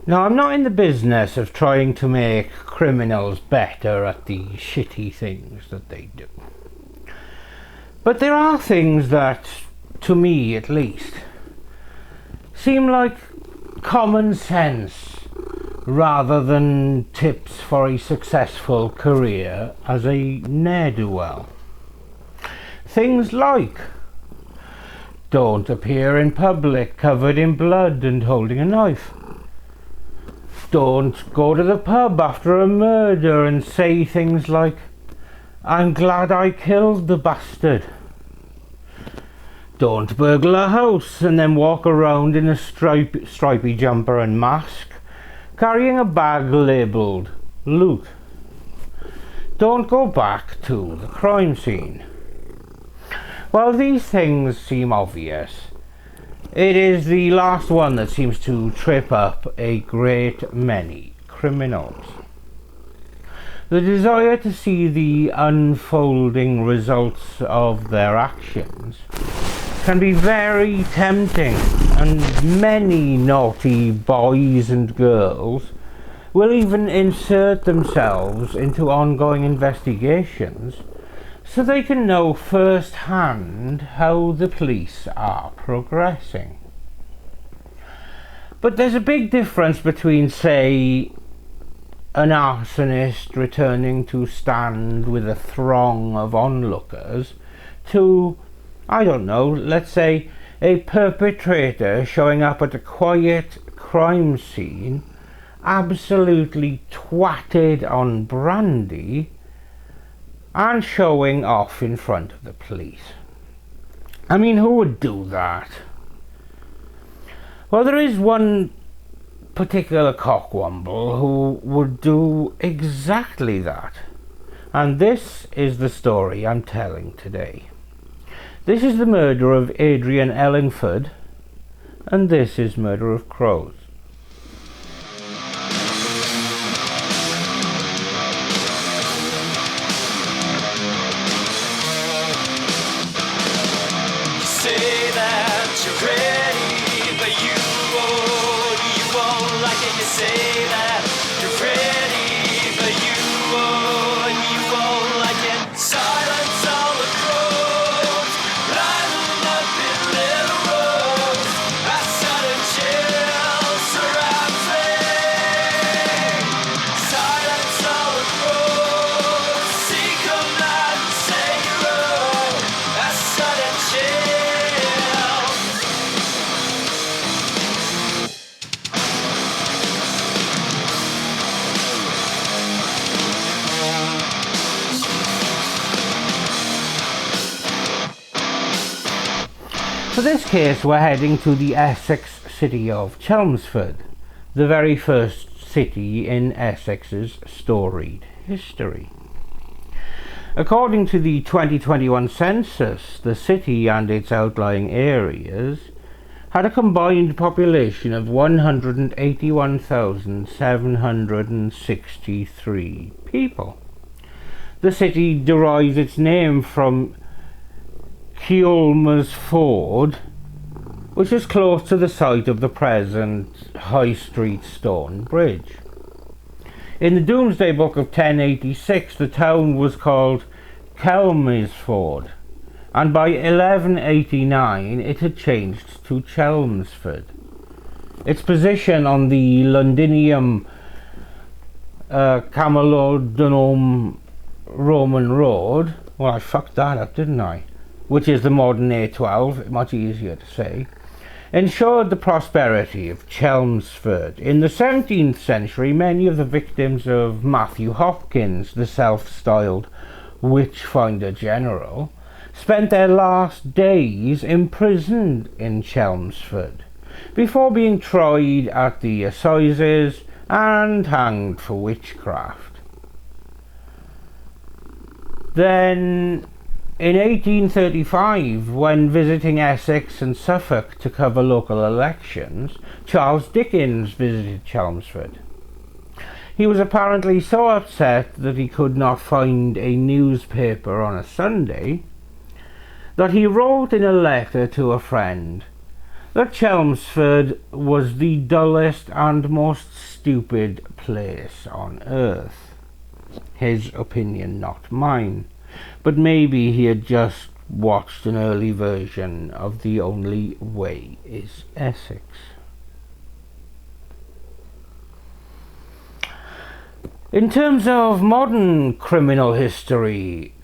Now, I'm not in the business of trying to make criminals better at the shitty things that they do. But there are things that, to me at least, seem like common sense rather than tips for a successful career as a ne'er-do-well. Things like: don't appear in public covered in blood and holding a knife. Don't go to the pub after a murder and say things like, "I'm glad I killed the bastard." Don't burgle a house and then walk around in a stripy jumper and mask, carrying a bag labelled loot. Don't go back to the crime scene. While these things seem obvious, it is the last one that seems to trip up a great many criminals. The desire to see the unfolding results of their actions can be very tempting, and many naughty boys and girls will even insert themselves into ongoing investigations so they can know firsthand how the police are progressing. But there's a big difference between, say, an arsonist returning to stand with a throng of onlookers to, I don't know, let's say a perpetrator showing up at a quiet crime scene, absolutely twatted on brandy, and showing off in front of the police. I mean, who would do that? Well, there is one particular cockwomble who would do exactly that. And this is the story I'm telling today. This is the murder of Adrian Ellingford, and this is Murder of Crows. For this case, we're heading to the Essex city of Chelmsford, the very first city in Essex's storied history. According to the 2021 census, the city and its outlying areas had a combined population of 181,763 people. The city derives its name from Chelmsford, which is close to the site of the present High Street Stone Bridge. In the Domesday Book of 1086, the town was called Chelmsford, and by 1189 it had changed to Chelmsford. Its position on the Londinium Camalodunum Roman Road, well, I fucked that up, didn't I? Which is the modern A12, much easier to say, ensured the prosperity of Chelmsford. In the 17th century, many of the victims of Matthew Hopkins, the self-styled Witchfinder General, spent their last days imprisoned in Chelmsford, before being tried at the assizes and hanged for witchcraft. Then, in 1835, when visiting Essex and Suffolk to cover local elections, Charles Dickens visited Chelmsford. He was apparently so upset that he could not find a newspaper on a Sunday that he wrote in a letter to a friend that Chelmsford was the dullest and most stupid place on earth. His opinion, not mine. But maybe he had just watched an early version of The Only Way is Essex. In terms of modern criminal history,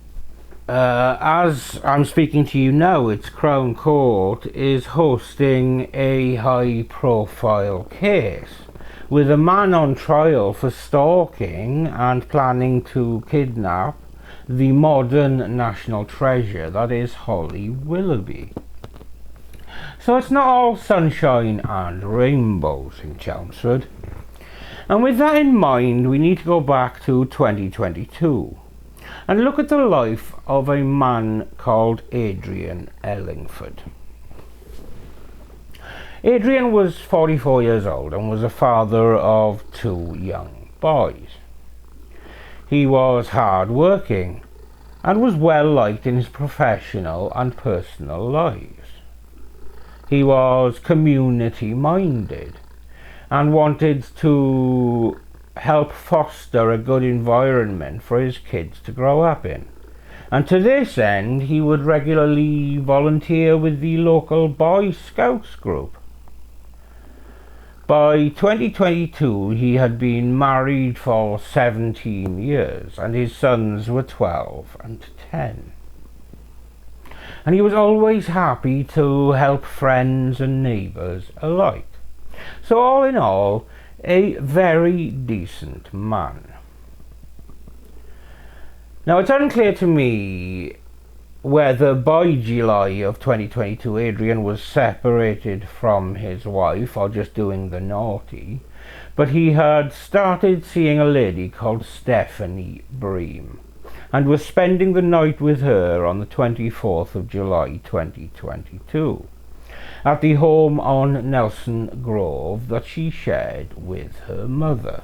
as I'm speaking to you now, its Crown Court is hosting a high-profile case with a man on trial for stalking and planning to kidnap the modern national treasure that is Holly Willoughby. So it's not all sunshine and rainbows in Chelmsford. And with that in mind, we need to go back to 2022 and look at the life of a man called Adrian Ellingford. Adrian was 44 years old and was a father of 2 young boys. He was hard-working and was well liked in his professional and personal lives. He was community-minded and wanted to help foster a good environment for his kids to grow up in. And to this end, he would regularly volunteer with the local Boy Scouts group. By 2022, he had been married for 17 years, and his sons were 12 and 10. And he was always happy to help friends and neighbours alike. So all in all, a very decent man. Now, it's unclear to me whether by July of 2022 Adrian was separated from his wife or just doing the naughty, but he had started seeing a lady called Stephanie Bream and was spending the night with her on the 24th of July 2022 at the home on Nelson Grove that she shared with her mother.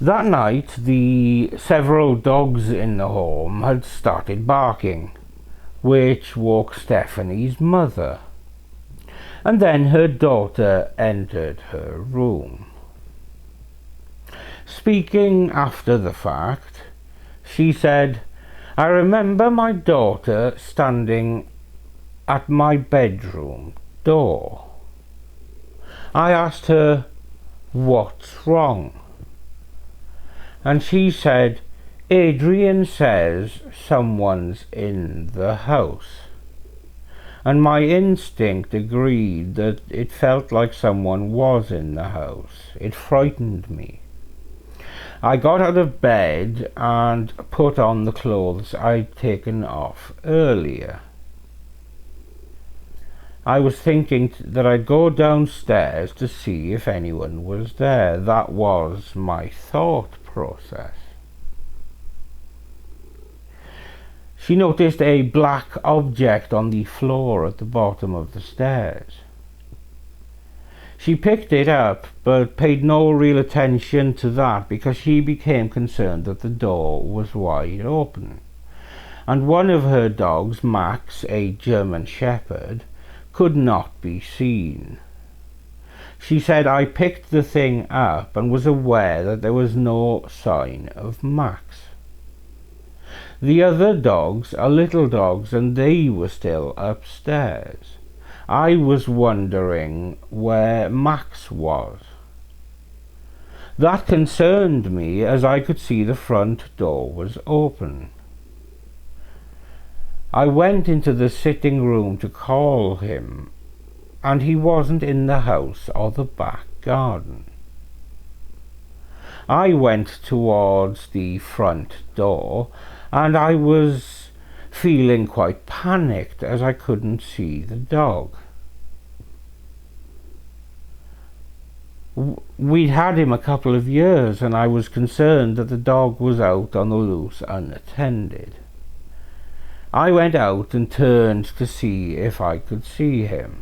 That night, the several dogs in the home had started barking, which woke Stephanie's mother. And then her daughter entered her room. Speaking after the fact, she said, "I remember my daughter standing at my bedroom door. I asked her, 'What's wrong?' And she said, 'Adrian says someone's in the house.' And my instinct agreed that it felt like someone was in the house. It frightened me. I got out of bed and put on the clothes I'd taken off earlier. I was thinking that I'd go downstairs to see if anyone was there. That was my thought process." She noticed a black object on the floor at the bottom of the stairs. She picked it up, but paid no real attention to that because she became concerned that the door was wide open. And one of her dogs, Max, a German Shepherd, could not be seen. She said, "I picked the thing up and was aware that there was no sign of Max. The other dogs are little dogs and they were still upstairs. I was wondering where Max was. That concerned me as I could see the front door was open. I went into the sitting room to call him, and he wasn't in the house or the back garden. I went towards the front door, and I was feeling quite panicked as I couldn't see the dog. We'd had him a couple of years, and I was concerned that the dog was out on the loose unattended. I went out and turned to see if I could see him.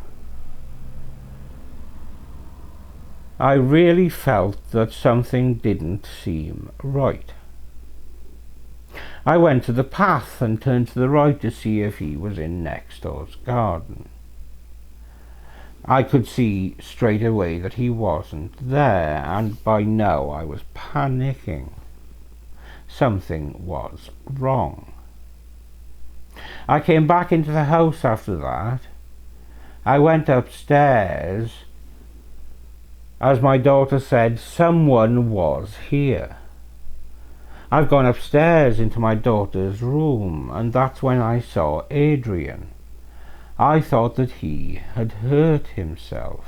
I really felt that something didn't seem right. I went to the path and turned to the right to see if he was in next door's garden. I could see straight away that he wasn't there, and by now I was panicking. Something was wrong. I came back into the house after that. I went upstairs. As my daughter said, someone was here. I've gone upstairs into my daughter's room, and that's when I saw Adrian. I thought that he had hurt himself.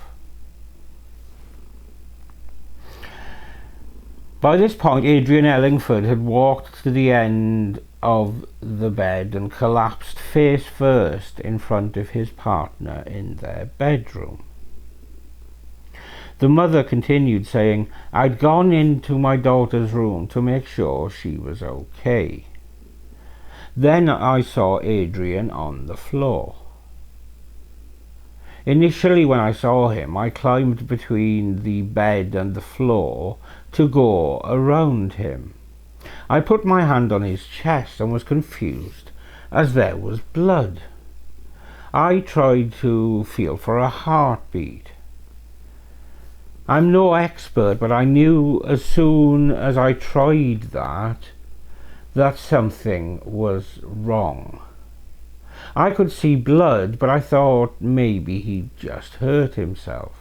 By this point, Adrian Ellingford had walked to the end of the bed and collapsed face first in front of his partner in their bedroom. The mother continued saying, I'd gone into my daughter's room to make sure she was okay. Then I saw Adrian on the floor. Initially, when I saw him, I climbed between the bed and the floor to go around him. I put my hand on his chest and was confused, as there was blood. I tried to feel for a heartbeat. I'm no expert, but I knew as soon as I tried that something was wrong. I could see blood, but I thought maybe he'd just hurt himself.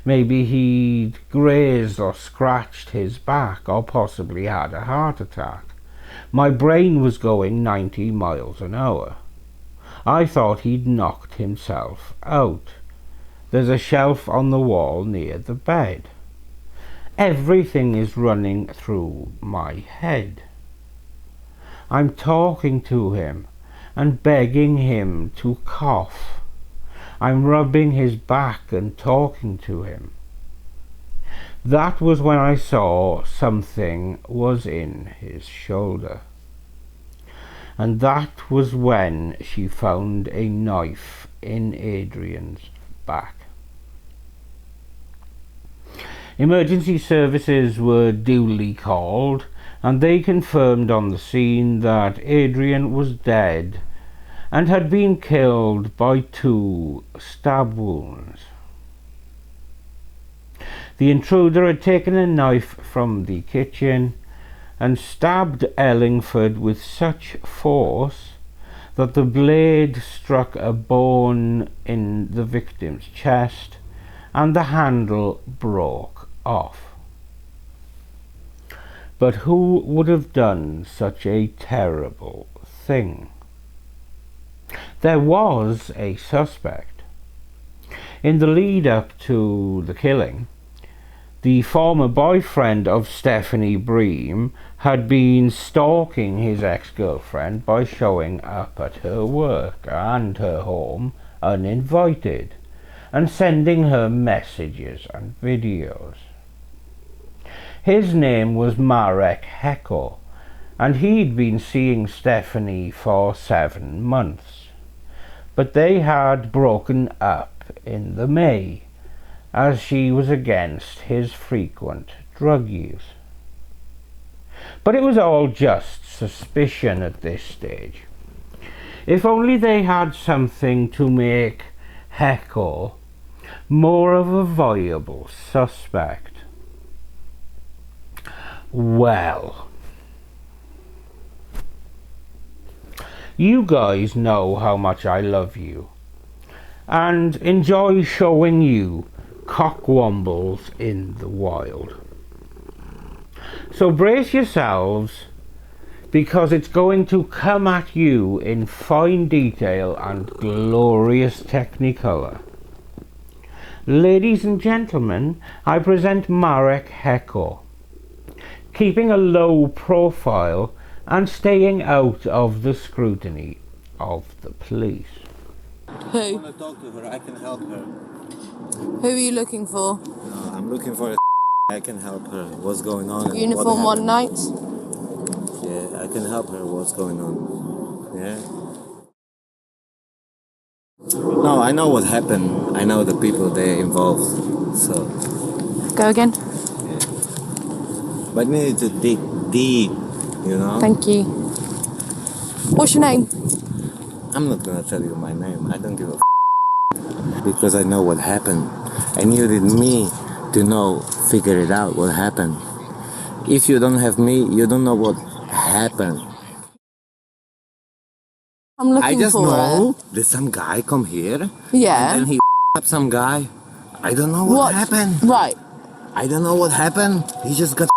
Maybe he'd grazed or scratched his back, or possibly had a heart attack. My brain was going 90 miles an hour. I thought he'd knocked himself out. There's a shelf on the wall near the bed. Everything is running through my head. I'm talking to him and begging him to cough. I'm rubbing his back and talking to him. That was when I saw something was in his shoulder. And that was when she found a knife in Adrian's back. Emergency services were duly called, and they confirmed on the scene that Adrian was dead and had been killed by 2 stab wounds. The intruder had taken a knife from the kitchen and stabbed Ellingford with such force that the blade struck a bone in the victim's chest and the handle broke off. But who would have done such a terrible thing? There was a suspect. In the lead up to the killing, the former boyfriend of Stephanie Bream had been stalking his ex-girlfriend by showing up at her work and her home uninvited and sending her messages and videos. His name was Marek Hecko, and he'd been seeing Stephanie for 7 months. But they had broken up in the May, as she was against his frequent drug use. But it was all just suspicion at this stage. If only they had something to make Hecko more of a viable suspect. Well, you guys know how much I love you and enjoy showing you cockwombles in the wild. So brace yourselves, because it's going to come at you in fine detail and glorious technicolor. Ladies and gentlemen, I present Marek Hecko, keeping a low profile and staying out of the scrutiny of the police. Who? I want to talk to her. I can help her. Who are you looking for? I'm looking for a I can help her. What's going on? and Uniform what on happened. nights? Yeah, I can help her. What's going on? Yeah. No, I know what happened. I know the people they involved. So, Go again. but we need to dig deep. You know. Thank you. What's your name? I'm not gonna tell you my name. I don't give a. because I know what happened. And you need me to know, figure it out, what happened. If you don't have me, you don't know what happened. I'm looking I just for know that some guy come here Yeah. and then he up some guy. I don't know it. what happened. Right. I don't know what happened. He just got.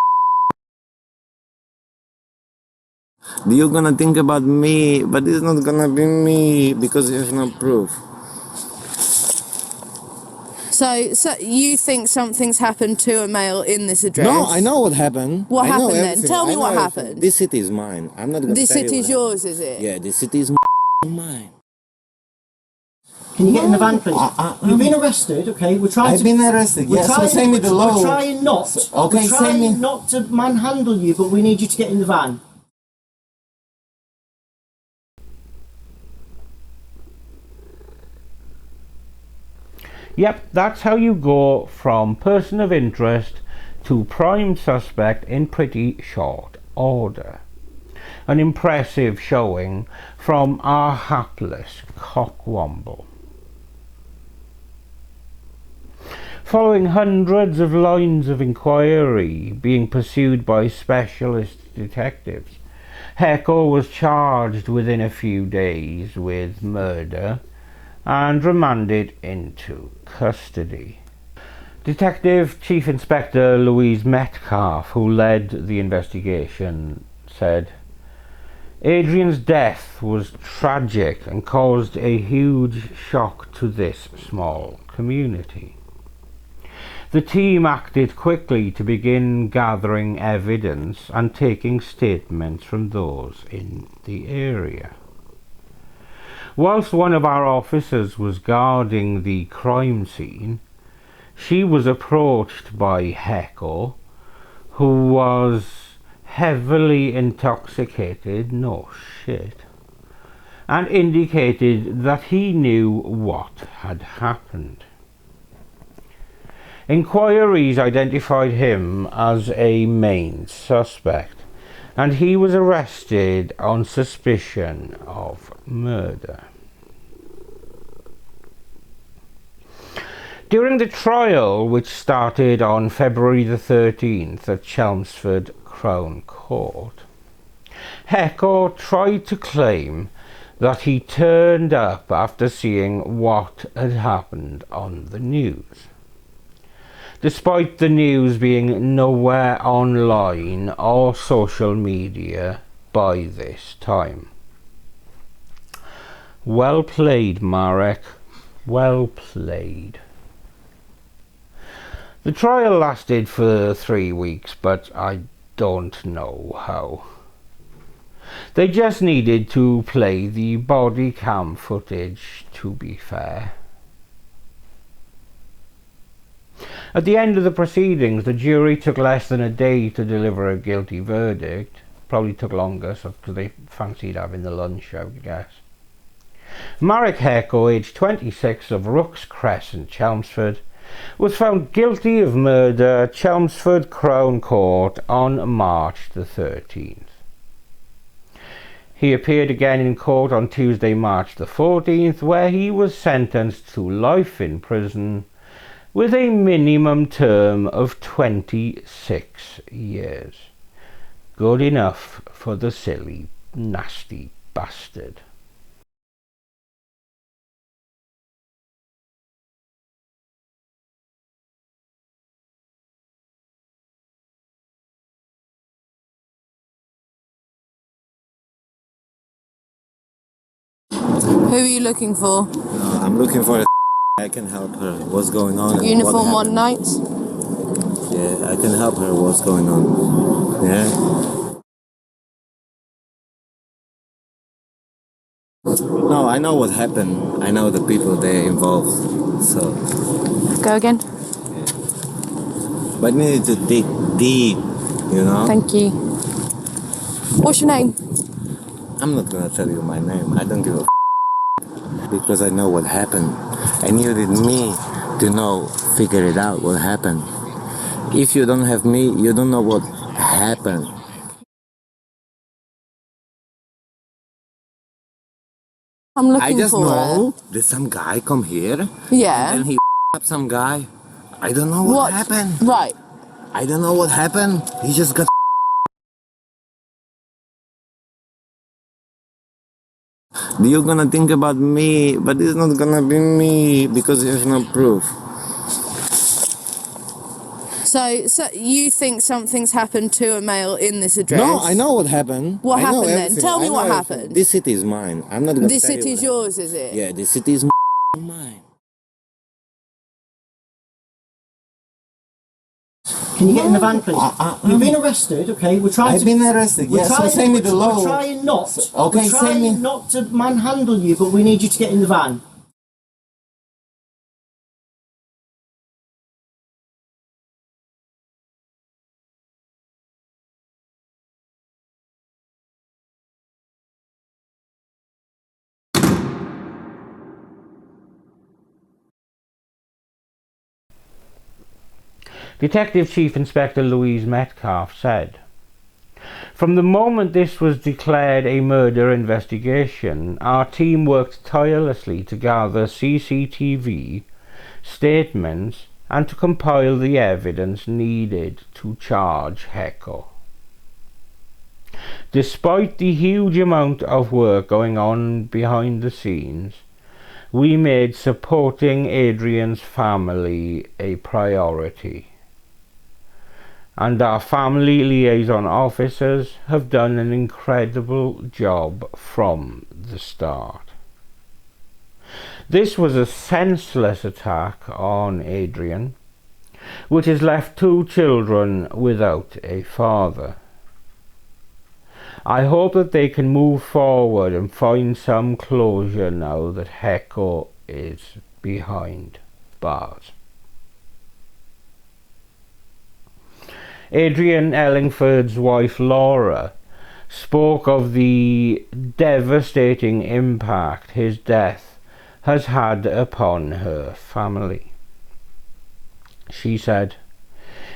You're gonna think about me, but it's not gonna be me because you have no proof. So you think something's happened to a male in this address? No, I know what happened. What I know happened then? everything. Tell me I know what everything. happened. This city is mine. I'm not gonna This tell you city's what happened. yours, is it? Yeah, this city is mine. Can you get in the van, please? You've been arrested, okay? We're trying I've to. been arrested. We're Yeah, so trying, send me the law. We're trying not. Okay, we're send me. trying not to manhandle you, but we need you to get in the van. Yep, that's how you go from person of interest to prime suspect in pretty short order. An impressive showing from our hapless cockwomble. Following hundreds of lines of inquiry being pursued by specialist detectives, Hecko was charged within a few days with murder and remanded into custody. Detective Chief Inspector Louise Metcalf, who led the investigation, said, "Adrian's death was tragic and caused a huge shock to this small community. The team acted quickly to begin gathering evidence and taking statements from those in the area. Whilst one of our officers was guarding the crime scene, she was approached by Hecko, who was heavily intoxicated, no shit, and indicated that he knew what had happened. Inquiries identified him as a main suspect, and he was arrested on suspicion of murder. During the trial, which started on February the 13th at Chelmsford Crown Court, Hecko tried to claim that he turned up after seeing what had happened on the news, despite the news being nowhere online or social media by this time. Well played, Marek. Well played. The trial lasted for 3 weeks, but I don't know how. They just needed to play the body cam footage, to be fair. At the end of the proceedings, the jury took less than a day to deliver a guilty verdict. Probably took longer, because they fancied having the lunch, I would guess. Marek Hecko, aged 26, of Rooks Crescent, Chelmsford, was found guilty of murder at Chelmsford Crown Court on March the 13th. He appeared again in court on Tuesday, March the 14th, where he was sentenced to life in prison with a minimum term of 26 years. Good enough for the silly, nasty bastard. Who are you looking for? I'm looking for a. I can help her. What's going on? And Uniform what one happened. nights? Yeah, I can help her. What's going on? Yeah. No, I know what happened. I know the people there involved. So, Go again. but we need to dig deep. You know. Thank you. What's your name? I'm not gonna tell you my name. I don't give a because I know what happened. And you need me to know, figure it out, what happened. If you don't have me, you don't know what happened. I'm I looking just for know that some guy come here Yeah. and then he up some guy. I don't know what happened. Right. I don't know what happened. He just got. You're gonna think about me, but it's not gonna be me because there's no proof. So you think something's happened to a male in this address? No, I know what happened. What I know happened then? everything. Tell I me know what everything. happened. This city is mine. I'm not gonna This tell you city's what yours, happened. is it? Yeah, this city is mine. Can you get in the van, please? You've been arrested, okay? We're trying I've been arrested. Yeah, so send me the law. We're trying not. Okay, we're send me. trying not to manhandle you, but we need you to get in the van. Detective Chief Inspector Louise Metcalf said, "From the moment this was declared a murder investigation, our team worked tirelessly to gather CCTV statements and to compile the evidence needed to charge Hecko. Despite the huge amount of work going on behind the scenes, we made supporting Adrian's family a priority. And our family liaison officers have done an incredible job from the start. This was a senseless attack on Adrian, which has left 2 children without a father. I hope that they can move forward and find some closure now that Hecko is behind bars." Adrian Ellingford's wife Laura spoke of the devastating impact his death has had upon her family. She said,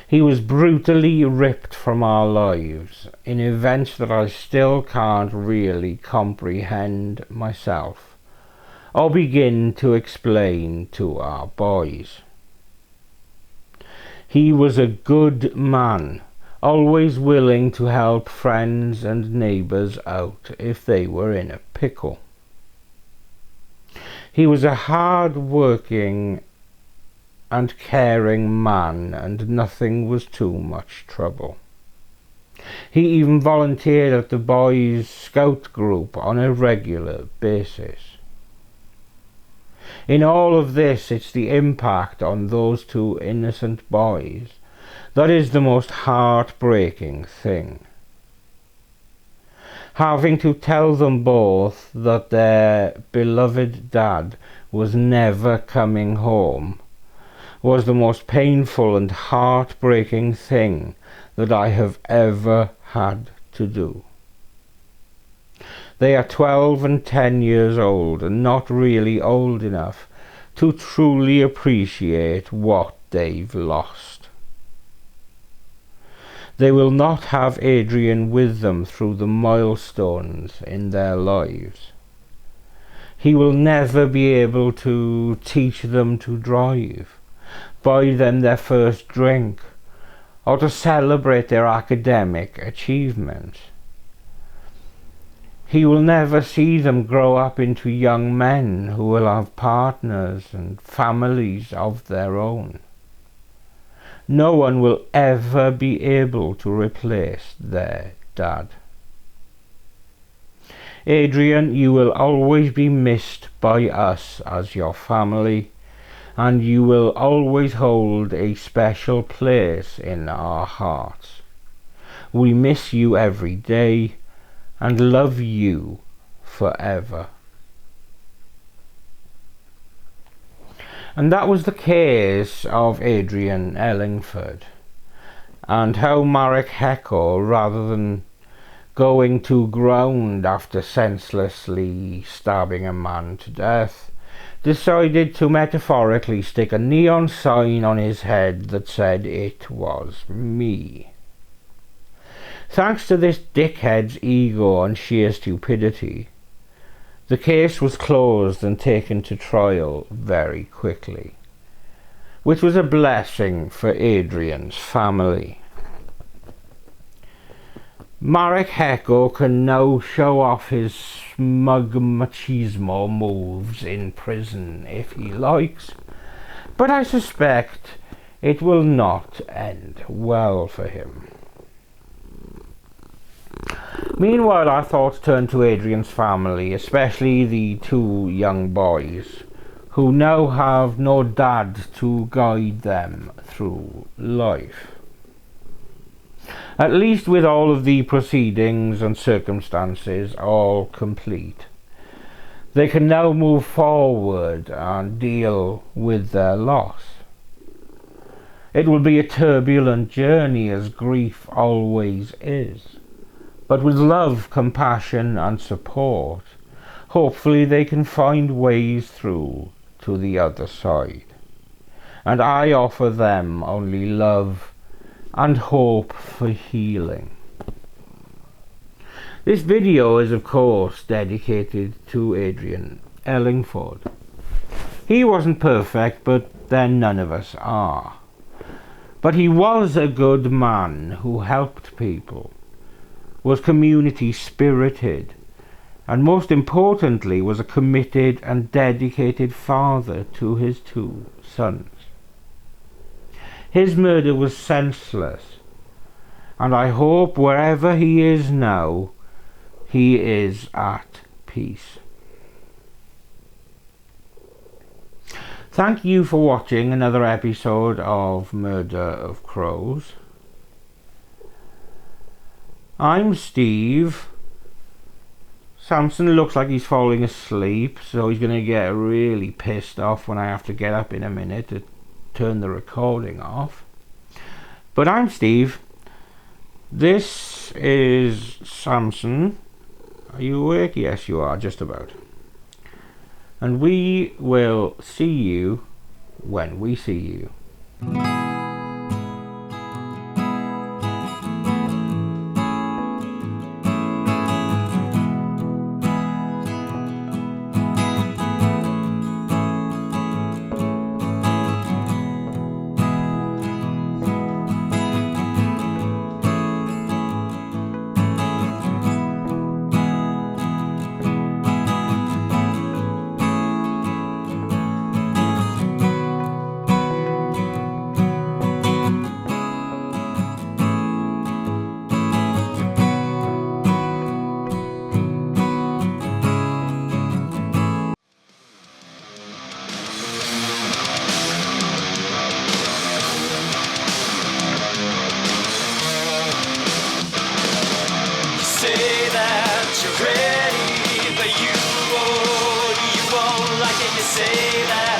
"He was brutally ripped from our lives in events that I still can't really comprehend myself or begin to explain to our boys. He was a good man, always willing to help friends and neighbours out if they were in a pickle. He was a hard-working and caring man, and nothing was too much trouble. He even volunteered at the boys' scout group on a regular basis. In all of this, it's the impact on those 2 innocent boys that is the most heartbreaking thing. Having to tell them both that their beloved dad was never coming home was the most painful and heartbreaking thing that I have ever had to do. They are 12 and 10 years old and not really old enough to truly appreciate what they've lost. They will not have Adrian with them through the milestones in their lives. He will never be able to teach them to drive, buy them their first drink, or to celebrate their academic achievements. He will never see them grow up into young men who will have partners and families of their own. No one will ever be able to replace their dad. Adrian, you will always be missed by us as your family, and you will always hold a special place in our hearts. We miss you every day and love you forever." And that was the case of Adrian Ellingford, and how Marek Hecko, rather than going to ground after senselessly stabbing a man to death, decided to metaphorically stick a neon sign on his head that said it was me. Thanks to this dickhead's ego and sheer stupidity, The case was closed and taken to trial very quickly, which was a blessing for Adrian's family. Marek Hecko can now show off his smug machismo moves in prison if he likes, but I suspect it will not end well for him. Meanwhile, our thoughts turn to Adrian's family, especially the two young boys, who now have no dad to guide them through life. At least with all of the proceedings and circumstances all complete, they can now move forward and deal with their loss. It will be a turbulent journey, as grief always is, but with love, compassion and support, hopefully they can find ways through to the other side. And I offer them only love and hope for healing. This video is of course dedicated to Adrian Ellingford. He wasn't perfect, but then none of us are. But he was a good man who helped people, was community spirited, and most importantly was a committed and dedicated father to his two sons. His murder was senseless, and I hope wherever he is now, he is at peace. Thank you for watching another episode of Murder of Crows. I'm Steve. Samson looks like he's falling asleep, so he's going to get really pissed off when I have to get up in a minute to turn the recording off. But I'm Steve. This is Samson. Are you awake? Yes, you are, just about. And we will see you when we see you. Say that you're ready, but you won't like it. You say that